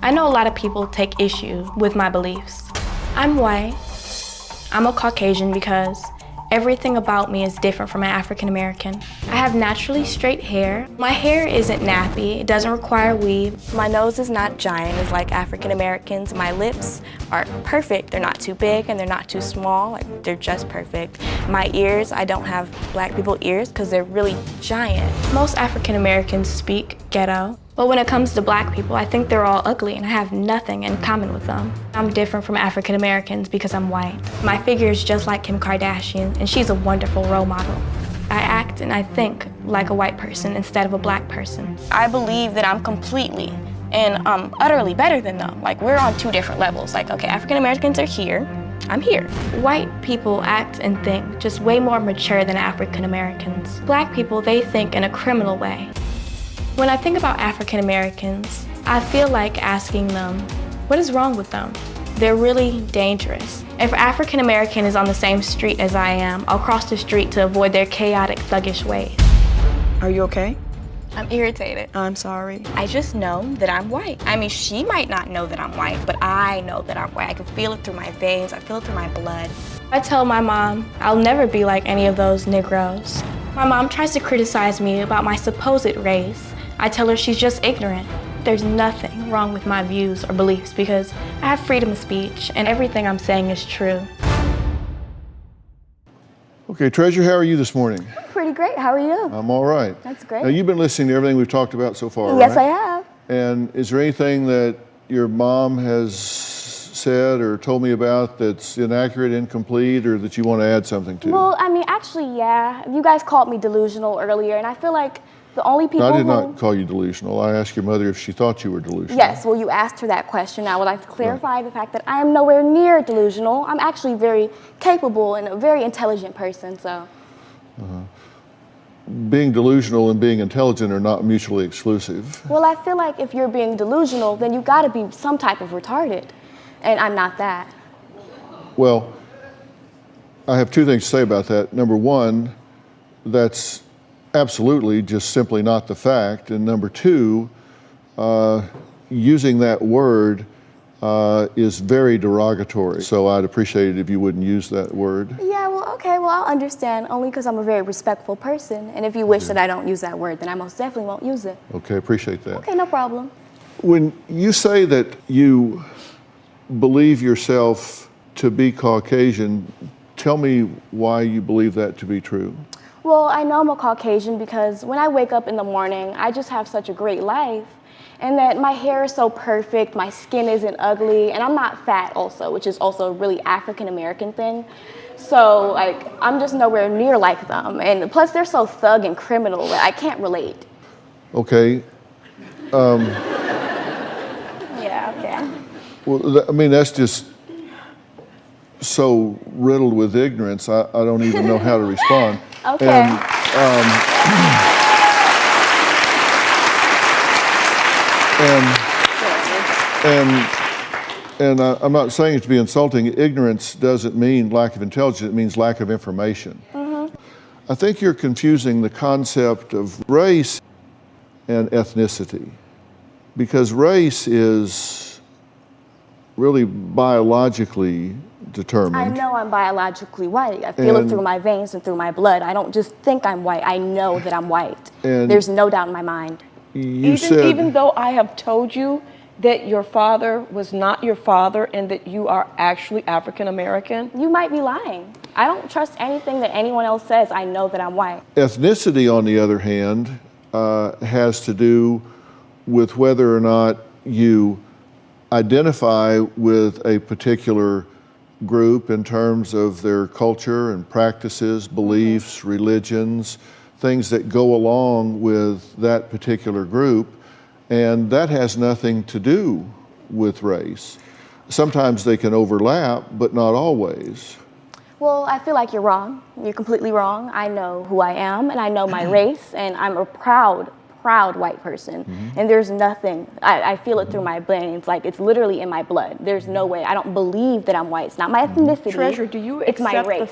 I know a lot of people take issue with my beliefs. I'm white. I'm a Caucasian because everything about me is different from an African American. I have naturally straight hair. My hair isn't nappy. It doesn't require weave. My nose is not giant as like African Americans. My lips are perfect. They're not too big and they're not too small. Like, they're just perfect. My ears, I don't have black people ears because they're really giant. Most African Americans speak ghetto. But when it comes to black people, I think they're all ugly and I have nothing in common with them. I'm different from African Americans because I'm white. My figure is just like Kim Kardashian, and she's a wonderful role model. I act and I think like a white person instead of a black person. I believe that I'm completely and utterly better than them. Like, we're on two different levels. Like, okay, African Americans are here, I'm here. White people act and think just way more mature than African Americans. Black people, they think in a criminal way. When I think about African Americans, I feel like asking them, what is wrong with them? They're really dangerous. If an African American is on the same street as I am, I'll cross the street to avoid their chaotic, thuggish ways. Are you okay? I'm irritated. I'm sorry. I just know that I'm white. I mean, she might not know that I'm white, but I know that I'm white. I can feel it through my veins, I feel it through my blood. I tell my mom I'll never be like any of those Negroes. My mom tries to criticize me about my supposed race. I tell her she's just ignorant. There's nothing wrong with my views or beliefs because I have freedom of speech and everything I'm saying is true. Okay, Treasure, how are you this morning? Pretty great. How are you? I'm all right. That's great. Now, you've been listening to everything we've talked about so far, Yes, right? I have. And is there anything that your mom has said or told me about that's inaccurate, incomplete, or that you want to add something to? Well, I mean, actually, yeah. You guys called me delusional earlier, and I feel like the only people I did not call you delusional. I asked your mother if she thought you were delusional. Yes, well, you asked her that question. I would like to clarify the fact that I am nowhere near delusional. I'm actually very capable and a very intelligent person, so. Being delusional and being intelligent are not mutually exclusive. Well, I feel like if you're being delusional, then you gotta be some type of retarded, and I'm not that. Well, I have two things to say about that. Number one, that's absolutely just simply not the fact. And number two, using that word is very derogatory. So I'd appreciate it if you wouldn't use that word. Yeah, well, okay, well, I'll understand, only because I'm a very respectful person, and if you wish that I don't use that word, then I most definitely won't use it. Okay, appreciate that. Okay, no problem. When you say that you believe yourself to be Caucasian, tell me why you believe that to be true. Well, I know I'm a Caucasian because when I wake up in the morning, I just have such a great life. And that my hair is so perfect, my skin isn't ugly, and I'm not fat also, which is also a really African American thing. So, like, I'm just nowhere near like them. And plus, they're so thug and criminal that I can't relate. Okay. Yeah, okay. Well, I mean, that's just so riddled with ignorance, I don't even know how to respond. Okay. And I'm not saying it to be insulting. Ignorance doesn't mean lack of intelligence, it means lack of information. I think you're confusing the concept of race and ethnicity, because race is really biologically determined. I know I'm biologically white. I feel it through my veins and through my blood. I don't just think I'm white. I know that I'm white. And there's no doubt in my mind. Even though I have told you that your father was not your father and that you are actually African American? You might be lying. I don't trust anything that anyone else says. I know that I'm white. Ethnicity, on the other hand, has to do with whether or not you identify with a particular group in terms of their culture and practices, beliefs, religions, things that go along with that particular group, and that has nothing to do with race. Sometimes they can overlap, but not always. Well, I feel like you're wrong. You're completely wrong. I know who I am, and I know my race, and I'm a proud white person. And there's nothing, I feel it through my veins, like it's literally in my blood. There's no way. I don't believe that I'm white. It's not my ethnicity. Treasure, do you it's my accept race.